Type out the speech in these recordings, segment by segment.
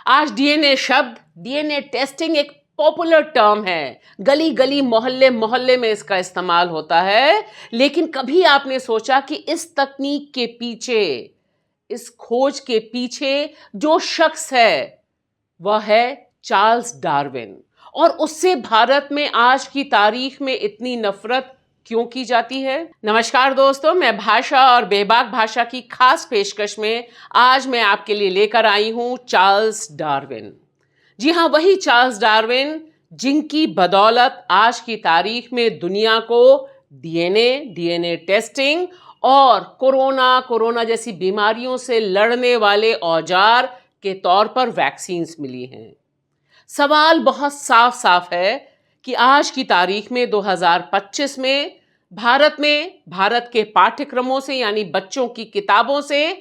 आज डीएनए शब्द, DNA testing एक पॉपुलर टर्म है। गली गली मोहल्ले मोहल्ले में इसका इस्तेमाल होता है। लेकिन कभी आपने सोचा कि इस तकनीक के पीछे, इस खोज के पीछे जो शख्स है वह है चार्ल्स डार्विन। और उससे भारत में आज की तारीख में इतनी नफरत क्यों की जाती है? नमस्कार दोस्तों, मैं भाषा और बेबाक भाषा की खास पेशकश में आज मैं आपके लिए लेकर आई हूं चार्ल्स डार्विन। जी हाँ, वही चार्ल्स डार्विन जिनकी बदौलत आज की तारीख में दुनिया को डीएनए टेस्टिंग और कोरोना जैसी बीमारियों से लड़ने वाले औजार के तौर पर वैक्सीन्स मिली हैं। सवाल बहुत साफ साफ है कि आज की तारीख में 2025 में भारत के पाठ्यक्रमों से यानी बच्चों की किताबों से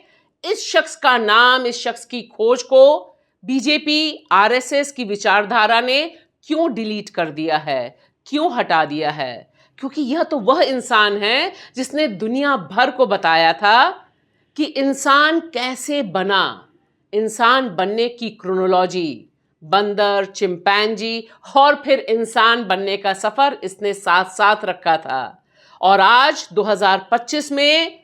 इस शख्स का नाम, इस शख्स की खोज को बीजेपी आरएसएस की विचारधारा ने क्यों डिलीट कर दिया है, क्यों हटा दिया है? क्योंकि यह तो वह इंसान है जिसने दुनिया भर को बताया था कि इंसान कैसे बना, इंसान बनने की क्रोनोलॉजी, बंदर, चिंपैंजी और फिर इंसान बनने का सफर इसने साथ साथ रखा था। और आज 2025 में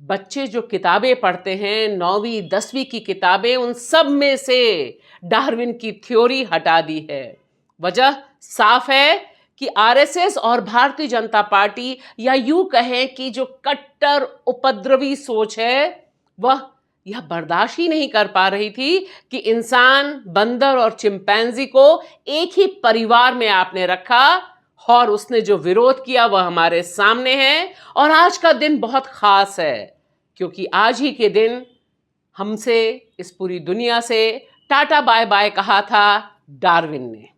बच्चे जो किताबें पढ़ते हैं, 9वीं 10वीं की किताबें, उन सब में से डार्विन की थ्योरी हटा दी है। वजह साफ है कि आरएसएस और भारतीय जनता पार्टी, या यूं कहें कि जो कट्टर उपद्रवी सोच है, वह यह बर्दाश्त ही नहीं कर पा रही थी कि इंसान, बंदर और चिंपैंजी को एक ही परिवार में आपने रखा। और उसने जो विरोध किया वह हमारे सामने है। और आज का दिन बहुत खास है क्योंकि आज ही के दिन हमसे, इस पूरी दुनिया से टाटा बाय बाय कहा था डार्विन ने।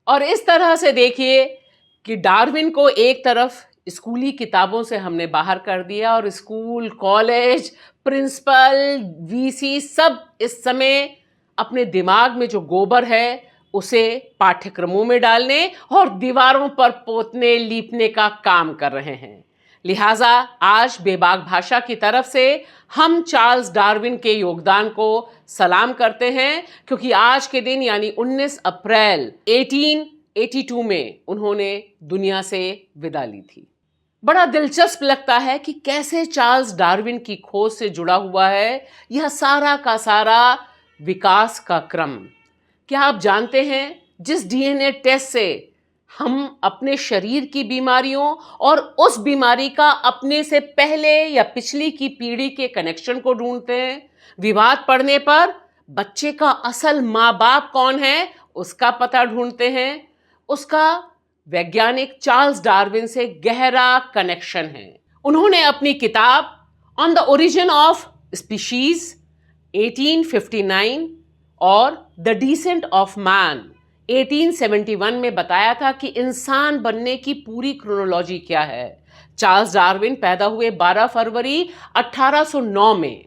और इस तरह से देखिए कि डार्विन को एक तरफ स्कूली किताबों से हमने बाहर कर दिया और स्कूल, कॉलेज, प्रिंसिपल, वीसी सब इस समय अपने दिमाग में जो गोबर है उसे पाठ्यक्रमों में डालने और दीवारों पर पोतने लीपने का काम कर रहे हैं। लिहाजा आज बेबाक भाषा की तरफ से हम चार्ल्स डार्विन के योगदान को सलाम करते हैं क्योंकि आज के दिन यानी 19 अप्रैल 1882 में उन्होंने दुनिया से विदा ली थी। बड़ा दिलचस्प लगता है कि कैसे चार्ल्स डार्विन की खोज से जुड़ा हुआ है यह सारा का सारा विकास का क्रम। क्या आप जानते हैं, जिस डीएनए टेस्ट से हम अपने शरीर की बीमारियों और उस बीमारी का अपने से पहले या पिछली की पीढ़ी के कनेक्शन को ढूंढते हैं, विवाद पड़ने पर बच्चे का असल माँ बाप कौन है उसका पता ढूंढते हैं, उसका वैज्ञानिक चार्ल्स डार्विन से गहरा कनेक्शन है। उन्होंने अपनी किताब on the origin of species 1859 और द डिसेंट ऑफ मैन 1871 में बताया था कि इंसान बनने की पूरी क्रोनोलॉजी क्या है। चार्ल्स डार्विन पैदा हुए 12 फरवरी 1809 में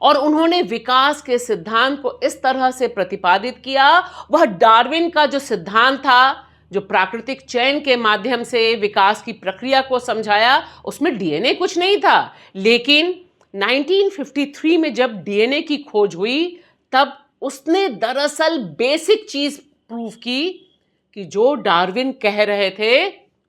और उन्होंने विकास के सिद्धांत को इस तरह से प्रतिपादित किया। वह डार्विन का जो सिद्धांत था, जो प्राकृतिक चयन के माध्यम से विकास की प्रक्रिया को समझाया, उसमें डीएनए कुछ नहीं था। लेकिन 1953 में जब डीएनए की खोज हुई तब उसने दरअसल बेसिक चीज प्रूव की कि जो डार्विन कह रहे थे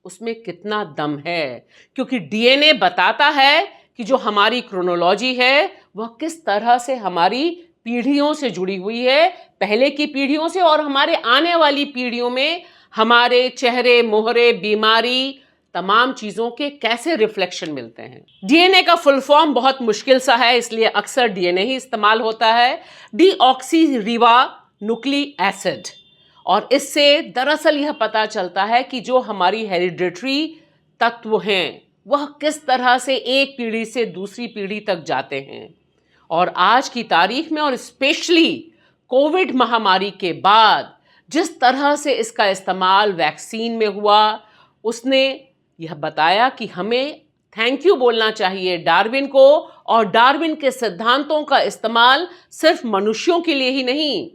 उसमें कितना दम है। क्योंकि डीएनए बताता है कि जो हमारी क्रोनोलॉजी है वह किस तरह से हमारी पीढ़ियों से जुड़ी हुई है, पहले की पीढ़ियों से और हमारे आने वाली पीढ़ियों में हमारे चेहरे, मोहरे, बीमारी, तमाम चीजों के कैसे रिफ्लेक्शन मिलते हैं। डीएनए का फुल फॉर्म बहुत मुश्किल सा है, इसलिए अक्सर डीएनए ही इस्तेमाल होता है, डीऑक्सीरिबो न्यूक्लिक एसिड। और इससे दरअसल यह पता चलता है कि जो हमारी हेरिडिटरी तत्व हैं वह किस तरह से एक पीढ़ी से दूसरी पीढ़ी तक जाते हैं। और आज की तारीख में और स्पेशली कोविड महामारी के बाद जिस तरह से इसका इस्तेमाल वैक्सीन में हुआ, उसने यह बताया कि हमें थैंक यू बोलना चाहिए डार्विन को। और डार्विन के सिद्धांतों का इस्तेमाल सिर्फ मनुष्यों के लिए ही नहीं,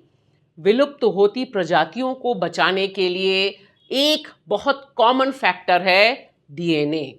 विलुप्त होती प्रजातियों को बचाने के लिए एक बहुत कॉमन फैक्टर है डीएनए।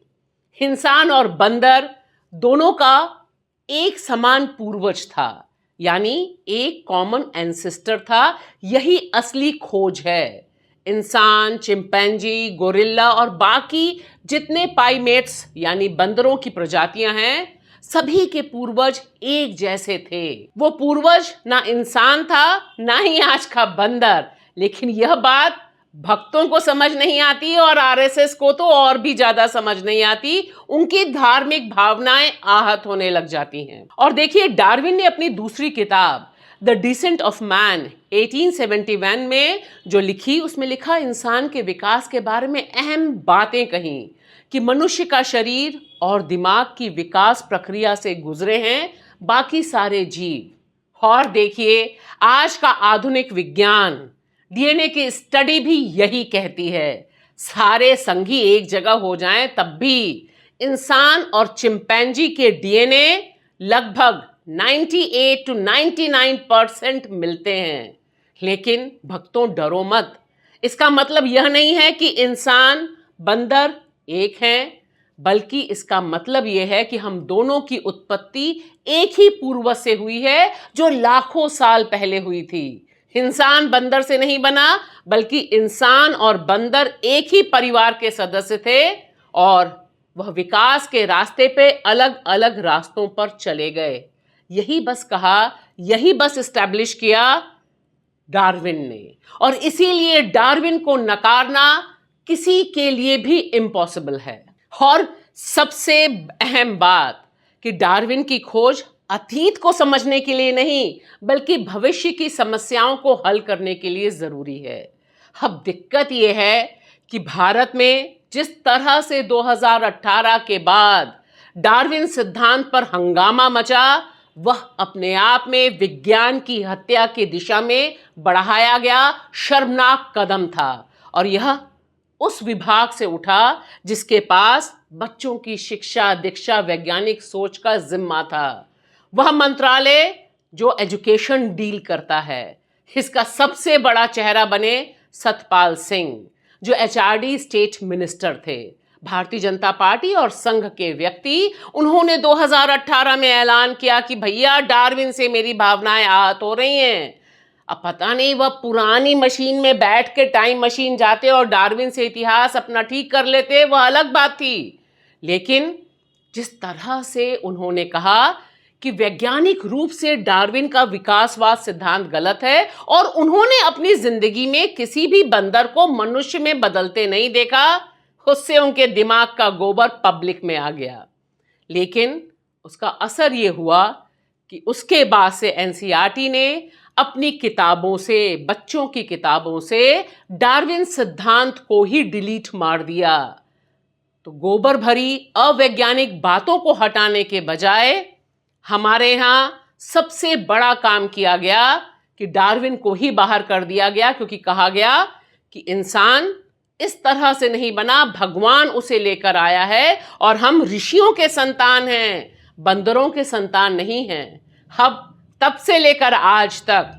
इंसान और बंदर दोनों का एक समान पूर्वज था, यानी एक कॉमन एंसेस्टर था। यही असली खोज है। इंसान, चिंपैंजी, गोरिल्ला और बाकी जितने प्राइमेट्स यानी बंदरों की प्रजातियां हैं, सभी के पूर्वज एक जैसे थे। वो पूर्वज ना इंसान था, ना ही आज का बंदर। लेकिन यह बात भक्तों को समझ नहीं आती और आरएसएस को तो और भी ज्यादा समझ नहीं आती। उनकी धार्मिक भावनाएं आहत होने लग जाती हैं। और देखिए, डार्विन ने अपनी दूसरी किताब द डिसेंट ऑफ मैन 1871 में जो लिखी, उसमें लिखा, इंसान के विकास के बारे में अहम बातें कही कि मनुष्य का शरीर और दिमाग की विकास प्रक्रिया से गुजरे हैं बाकी सारे जीव। और देखिए, आज का आधुनिक विज्ञान, डीएनए की स्टडी भी यही कहती है। सारे संघी एक जगह हो जाएं तब भी इंसान और चिंपैंजी के डीएनए लगभग 98 to 99% मिलते हैं। लेकिन भक्तों, डरो मत। इसका मतलब यह नहीं है कि इंसान बंदर एक हैं, बल्कि इसका मतलब यह है कि हम दोनों की उत्पत्ति एक ही पूर्वज से हुई है, जो लाखों साल पहले हुई थी। इंसान बंदर से नहीं बना, बल्कि इंसान और बंदर एक ही परिवार के सदस्य थे और वह विकास के रास्ते पे अलग अलग रास्तों पर चले गए। यही बस कहा, यही बस एस्टैब्लिश किया डार्विन ने। और इसीलिए डार्विन को नकारना किसी के लिए भी इम्पॉसिबल है। और सबसे अहम बात कि डार्विन की खोज अतीत को समझने के लिए नहीं, बल्कि भविष्य की समस्याओं को हल करने के लिए जरूरी है। अब दिक्कत यह है कि भारत में जिस तरह से 2018 के बाद डार्विन सिद्धांत पर हंगामा मचा, वह अपने आप में विज्ञान की हत्या की दिशा में बढ़ाया गया शर्मनाक कदम था। और यह उस विभाग से उठा जिसके पास बच्चों की शिक्षा, दीक्षा, वैज्ञानिक सोच का जिम्मा था। वह मंत्रालय जो एजुकेशन डील करता है। इसका सबसे बड़ा चेहरा बने सतपाल सिंह, जो एचआरडी स्टेट मिनिस्टर थे, भारतीय जनता पार्टी और संघ के व्यक्ति। उन्होंने 2018 में ऐलान किया कि भैया, डार्विन से मेरी भावनाएं आहत हो रही हैं। अब पता नहीं वह पुरानी मशीन में बैठ के टाइम मशीन जाते और डार्विन से इतिहास अपना ठीक कर लेते, वह अलग बात थी। लेकिन जिस तरह से उन्होंने कहा कि वैज्ञानिक रूप से डार्विन का विकासवाद सिद्धांत गलत है, और उन्होंने अपनी जिंदगी में किसी भी बंदर को मनुष्य में बदलते नहीं देखा, उससे उनके दिमाग का गोबर पब्लिक में आ गया। लेकिन उसका असर यह हुआ कि उसके बाद से एनसीईआरटी ने अपनी किताबों से, बच्चों की किताबों से डार्विन सिद्धांत को ही डिलीट मार दिया। तो गोबर भरी अवैज्ञानिक बातों को हटाने के बजाय हमारे यहाँ सबसे बड़ा काम किया गया कि डार्विन को ही बाहर कर दिया गया, क्योंकि कहा गया कि इंसान इस तरह से नहीं बना, भगवान उसे लेकर आया है और हम ऋषियों के संतान हैं, बंदरों के संतान नहीं हैं। अब तब से लेकर आज तक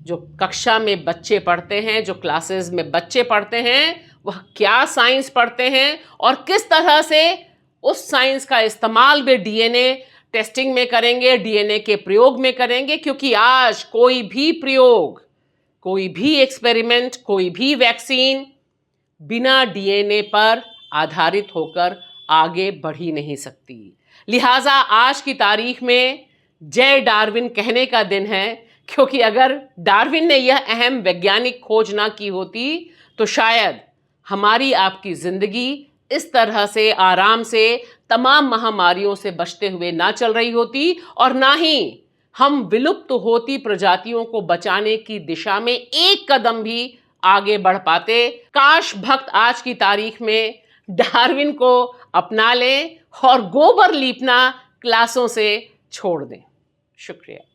जो कक्षा में बच्चे पढ़ते हैं, जो क्लासेस में बच्चे पढ़ते हैं, वह क्या साइंस पढ़ते हैं और किस तरह से उस साइंस का इस्तेमाल भी डीएनए टेस्टिंग में करेंगे, डीएनए के प्रयोग में करेंगे। क्योंकि आज कोई भी प्रयोग, कोई भी एक्सपेरिमेंट, कोई भी वैक्सीन बिना डीएनए पर आधारित होकर आगे बढ़ ही नहीं सकती। लिहाजा आज की तारीख में जय डार्विन कहने का दिन है, क्योंकि अगर डार्विन ने यह अहम वैज्ञानिक खोज ना की होती तो शायद हमारी आपकी जिंदगी इस तरह से आराम से तमाम महामारियों से बचते हुए ना चल रही होती, और ना ही हम विलुप्त होती प्रजातियों को बचाने की दिशा में एक कदम भी आगे बढ़ पाते। काश भक्त आज की तारीख में डार्विन को अपना लें और गोबर लीपना क्लासों से छोड़ दें। शुक्रिया।